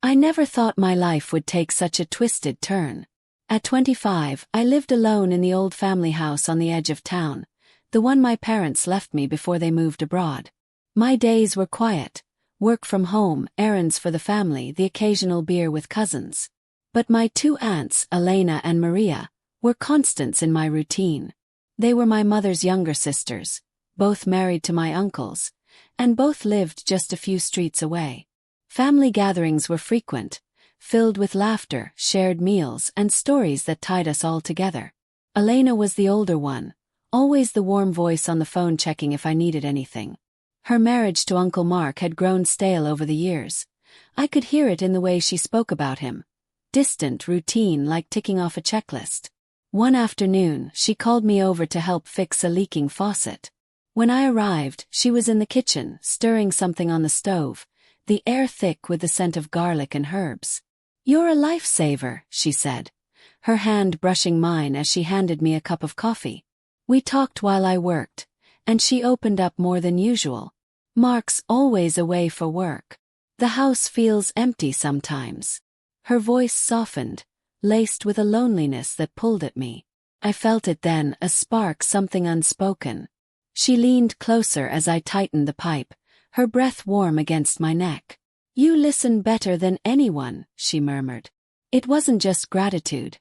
I never thought my life would take such a twisted turn. At 25, I lived alone in the old family house on the edge of town, the one my parents left me before they moved abroad. My days were quiet, work from home, errands for the family, the occasional beer with cousins. But my two aunts, Elena and Maria, were constants in my routine. They were my mother's younger sisters, both married to my uncles, and both lived just a few streets away. Family gatherings were frequent, filled with laughter, shared meals, and stories that tied us all together. Elena was the older one, always the warm voice on the phone checking if I needed anything. Her marriage to Uncle Mark had grown stale over the years. I could hear it in the way she spoke about him. Distant, routine, like ticking off a checklist. One afternoon, she called me over to help fix a leaking faucet. When I arrived, she was in the kitchen, stirring something on the stove, the air thick with the scent of garlic and herbs. "You're a lifesaver," she said, her hand brushing mine as she handed me a cup of coffee. We talked while I worked, and she opened up more than usual. "Mark's always away for work. The house feels empty sometimes." Her voice softened, laced with a loneliness that pulled at me. I felt it then, a spark, something unspoken. She leaned closer as I tightened the pipe, her breath warm against my neck. "You listen better than anyone," she murmured. It wasn't just gratitude.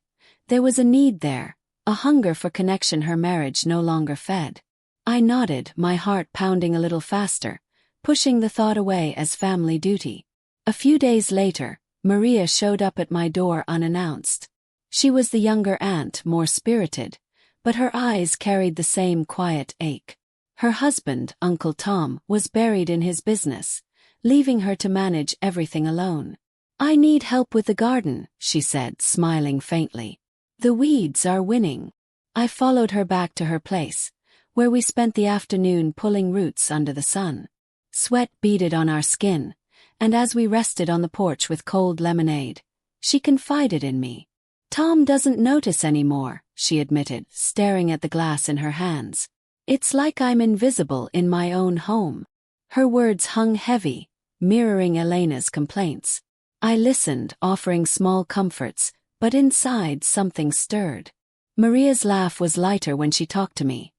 There was a need there, a hunger for connection her marriage no longer fed. I nodded, my heart pounding a little faster, pushing the thought away as family duty. A few days later, Maria showed up at my door unannounced. She was the younger aunt, more spirited, but her eyes carried the same quiet ache. Her husband, Uncle Tom, was buried in his business, leaving her to manage everything alone. "I need help with the garden," she said, smiling faintly. "The weeds are winning." I followed her back to her place, where we spent the afternoon pulling roots under the sun. Sweat beaded on our skin, and as we rested on the porch with cold lemonade, she confided in me. "Tom doesn't notice anymore," she admitted, staring at the glass in her hands. "It's like I'm invisible in my own home." Her words hung heavy, mirroring Elena's complaints. I listened, offering small comforts, but inside something stirred. Maria's laugh was lighter when she talked to me,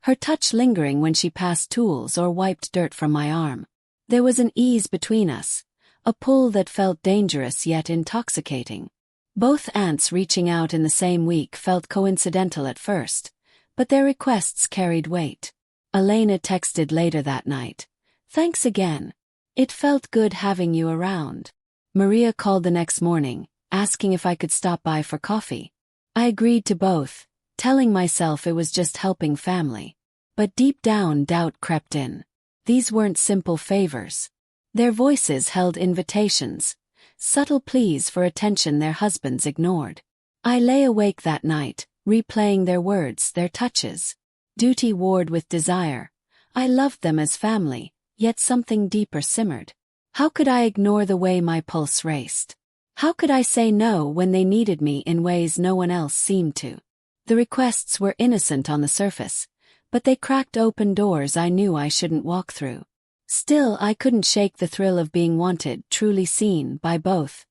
her touch lingering when she passed tools or wiped dirt from my arm. There was an ease between us, a pull that felt dangerous yet intoxicating. Both aunts reaching out in the same week felt coincidental at first, but their requests carried weight. Elena texted later that night, "Thanks again. It felt good having you around." Maria called the next morning, asking if I could stop by for coffee. I agreed to both, telling myself it was just helping family. But deep down doubt crept in. These weren't simple favors. Their voices held invitations, subtle pleas for attention their husbands ignored. I lay awake that night, replaying their words, their touches. Duty warred with desire. I loved them as family, yet something deeper simmered. How could I ignore the way my pulse raced? How could I say no when they needed me in ways no one else seemed to? The requests were innocent on the surface, but they cracked open doors I knew I shouldn't walk through. Still, I couldn't shake the thrill of being wanted, truly seen, by both.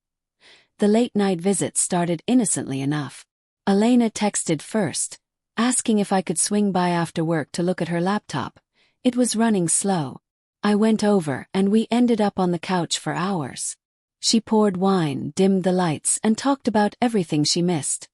The late-night visits started innocently enough. Elena texted first, asking if I could swing by after work to look at her laptop. It was running slow. I went over, and we ended up on the couch for hours. She poured wine, dimmed the lights, and talked about everything she missed.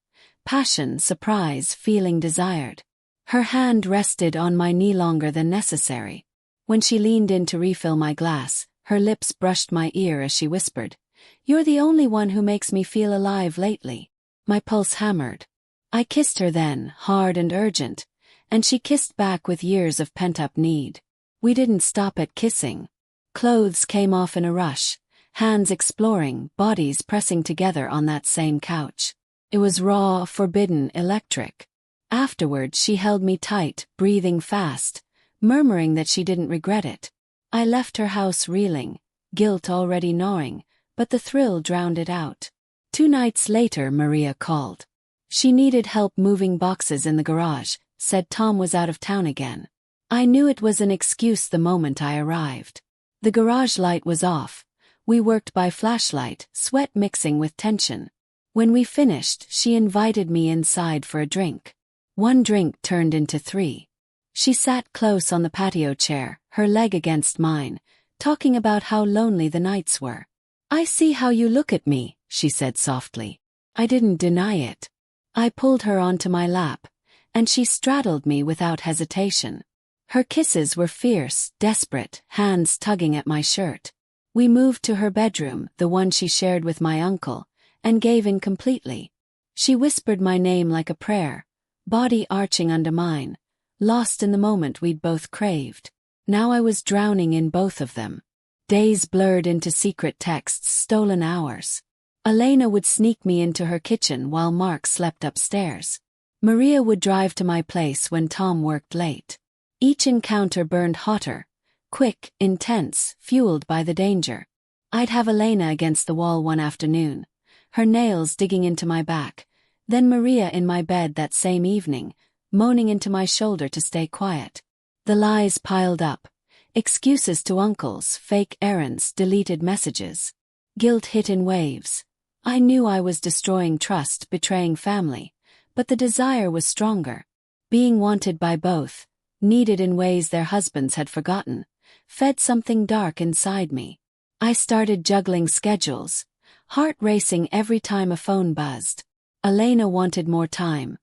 Passion, surprise, feeling desired. Her hand rested on my knee longer than necessary. When she leaned in to refill my glass, her lips brushed my ear as she whispered, "You're the only one who makes me feel alive lately." My pulse hammered. I kissed her then, hard and urgent, and she kissed back with years of pent-up need. We didn't stop at kissing. Clothes came off in a rush, hands exploring, bodies pressing together on that same couch. It was raw, forbidden, electric. Afterward, she held me tight, breathing fast, murmuring that she didn't regret it. I left her house reeling, guilt already gnawing, but the thrill drowned it out. 2 nights later, Maria called. She needed help moving boxes in the garage, said Tom was out of town again. I knew it was an excuse the moment I arrived. The garage light was off, We worked by flashlight, sweat mixing with tension. When we finished, she invited me inside for a drink. One drink turned into 3. She sat close on the patio chair, her leg against mine, talking about how lonely the nights were. "I see how you look at me," she said softly. I didn't deny it. I pulled her onto my lap, and she straddled me without hesitation. Her kisses were fierce, desperate, hands tugging at my shirt. We moved to her bedroom, the one she shared with my uncle, and gave in completely. She whispered my name like a prayer, body arching under mine, lost in the moment we'd both craved. Now I was drowning in both of them. Days blurred into secret texts, stolen hours. Elena would sneak me into her kitchen while Mark slept upstairs. Maria would drive to my place when Tom worked late. Each encounter burned hotter, quick, intense, fueled by the danger. I'd have Elena against the wall one afternoon, her nails digging into my back, then Maria in my bed that same evening, moaning into my shoulder to stay quiet. The lies piled up. Excuses to uncles, fake errands, deleted messages. Guilt hit in waves. I knew I was destroying trust, betraying family, but the desire was stronger. Being wanted by both, needed in ways their husbands had forgotten, fed something dark inside me. I started juggling schedules, heart racing every time a phone buzzed. Elena wanted more time.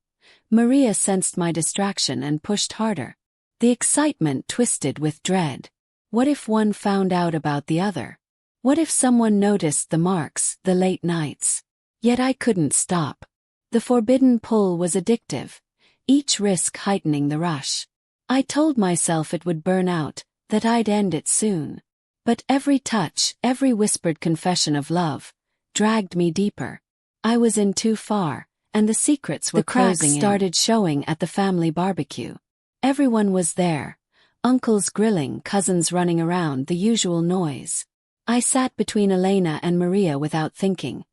Maria sensed my distraction and pushed harder. The excitement twisted with dread. What if one found out about the other? What if someone noticed the marks, the late nights? Yet I couldn't stop. The forbidden pull was addictive, each risk heightening the rush. I told myself it would burn out, that I'd end it soon. But every touch, every whispered confession of love, dragged me deeper. I was in too far, and the secrets were closing in. The cracks started showing at the family barbecue. Everyone was there. Uncles grilling, cousins running around, the usual noise. I sat between Elena and Maria without thinking,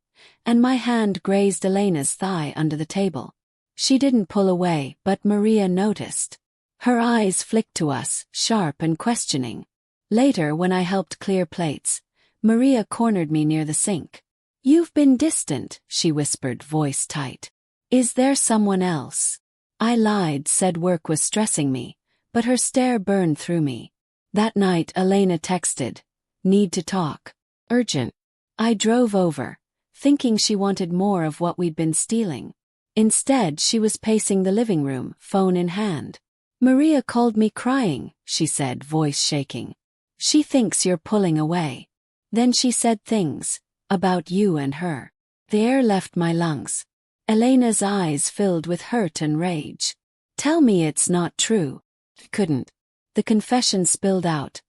and my hand grazed Elena's thigh under the table. She didn't pull away, but Maria noticed. Her eyes flicked to us, sharp and questioning. Later, when I helped clear plates, Maria cornered me near the sink. "You've been distant," she whispered, voice tight. "Is there someone else?" I lied, said work was stressing me, but her stare burned through me. That night, Elena texted, "Need to talk. Urgent." I drove over, thinking she wanted more of what we'd been stealing. Instead, she was pacing the living room, phone in hand. "Maria called me crying," she said, voice shaking. "She thinks you're pulling away." Then she said things about you and her. The air left my lungs. Elena's eyes filled with hurt and rage. "Tell me it's not true." Couldn't. The confession spilled out.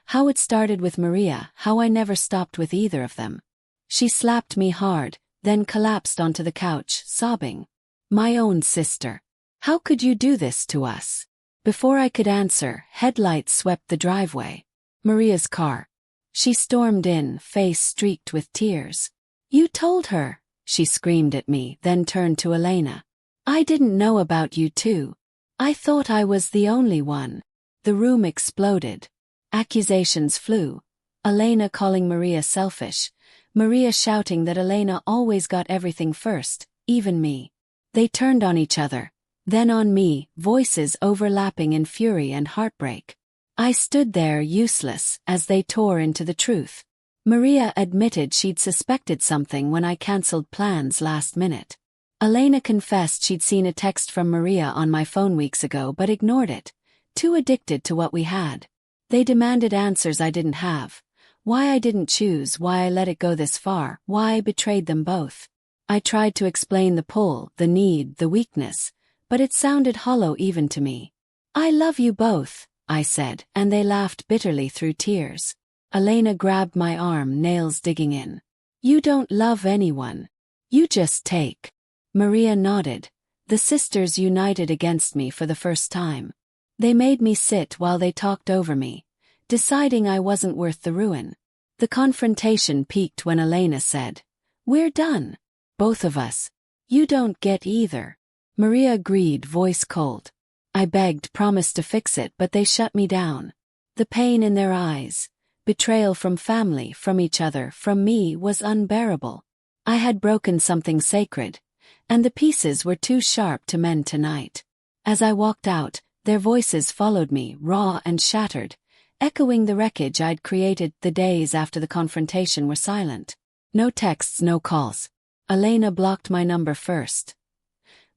How it started with Maria, how I never stopped with either of them. She slapped me hard, then collapsed onto the couch, sobbing. "My own sister. How could you do this to us?" Before I could answer, headlights swept the driveway. Maria's car. She stormed in, face streaked with tears. "You told her," she screamed at me, then turned to Elena. "I didn't know about you two. I thought I was the only one." The room exploded. Accusations flew. Elena calling Maria selfish. Maria shouting that Elena always got everything first, even me. They turned on each other, then on me, voices overlapping in fury and heartbreak. I stood there useless as they tore into the truth. Maria admitted she'd suspected something when I cancelled plans last minute. Elena confessed she'd seen a text from Maria on my phone weeks ago but ignored it, too addicted to what we had. They demanded answers I didn't have. Why I didn't choose, why I let it go this far, why I betrayed them both. I tried to explain the pull, the need, the weakness, but it sounded hollow even to me. "I love you both," I said, and they laughed bitterly through tears. Elena grabbed my arm, nails digging in. "You don't love anyone. You just take." Maria nodded. The sisters united against me for the first time. They made me sit while they talked over me, deciding I wasn't worth the ruin. The confrontation peaked when Elena said, "We're done. Both of us. You don't get either." Maria agreed, voice cold. I begged, promised to fix it, but they shut me down. The pain in their eyes, Betrayal from family, from each other, from me was unbearable. I had broken something sacred, and the pieces were too sharp to mend tonight. As I walked out, their voices followed me, raw and shattered, echoing the wreckage I'd created. The days after the confrontation were silent. No texts, no calls. Elena blocked my number first.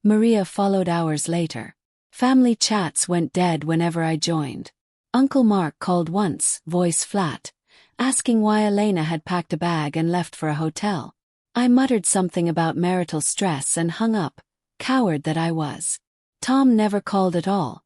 Maria followed hours later. Family chats went dead whenever I joined. Uncle Mark called once, voice flat, asking why Elena had packed a bag and left for a hotel. I muttered something about marital stress and hung up, coward that I was. Tom never called at all.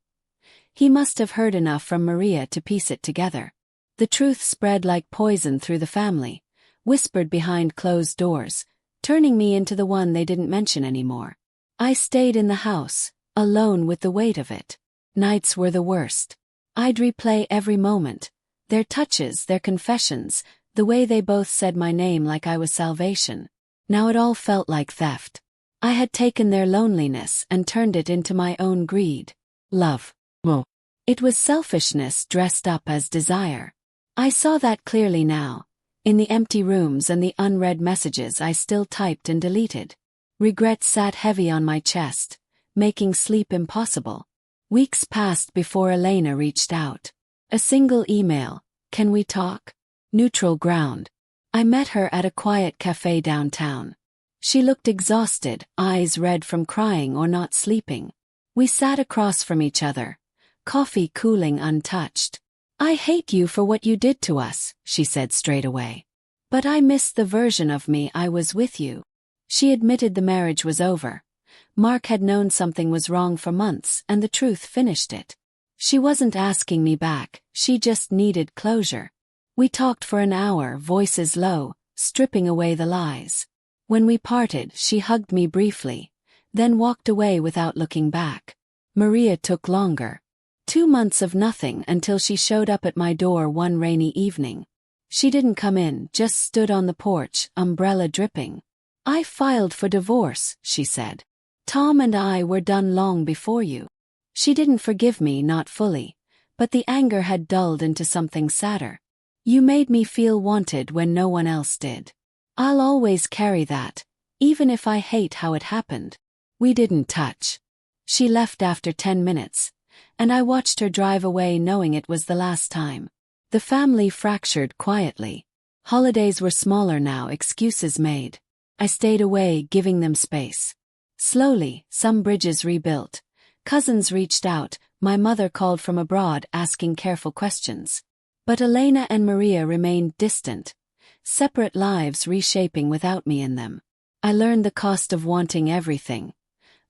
He must have heard enough from Maria to piece it together. The truth spread like poison through the family, whispered behind closed doors, turning me into the one they didn't mention anymore. I stayed in the house, alone with the weight of it. Nights were the worst. I'd replay every moment, their touches, their confessions, the way they both said my name like I was salvation. Now it all felt like theft. I had taken their loneliness and turned it into my own greed. Love. Well, it was selfishness dressed up as desire. I saw that clearly now, in the empty rooms and the unread messages I still typed and deleted. Regret sat heavy on my chest, making sleep impossible. Weeks passed before Elena reached out. A single email, "Can we talk?" Neutral ground. I met her at a quiet cafe downtown. She looked exhausted, eyes red from crying or not sleeping. We sat across from each other, coffee cooling untouched. "I hate you for what you did to us," she said straight away. "But I miss the version of me I was with you." She admitted the marriage was over. Mark had known something was wrong for months and the truth finished it. She wasn't asking me back, she just needed closure. We talked for an hour, voices low, stripping away the lies. When we parted, she hugged me briefly, then walked away without looking back. Maria took longer. 2 months of nothing until she showed up at my door one rainy evening. She didn't come in, just stood on the porch, umbrella dripping. "I filed for divorce," she said. "Tom and I were done long before you." She didn't forgive me, not fully, but the anger had dulled into something sadder. "You made me feel wanted when no one else did. I'll always carry that, even if I hate how it happened." We didn't touch. She left after 10 minutes, and I watched her drive away knowing it was the last time. The family fractured quietly. Holidays were smaller now, excuses made. I stayed away, giving them space. Slowly, some bridges rebuilt. Cousins reached out, my mother called from abroad asking careful questions. But Elena and Maria remained distant, separate lives reshaping without me in them. I learned the cost of wanting everything,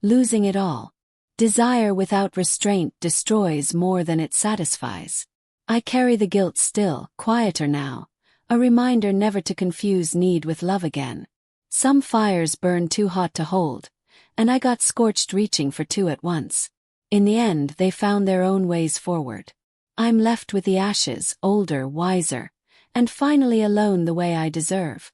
losing it all. Desire without restraint destroys more than it satisfies. I carry the guilt still, quieter now, a reminder never to confuse need with love again. Some fires burn too hot to hold, and I got scorched reaching for 2 at once. In the end, they found their own ways forward. I'm left with the ashes, older, wiser, and finally alone the way I deserve.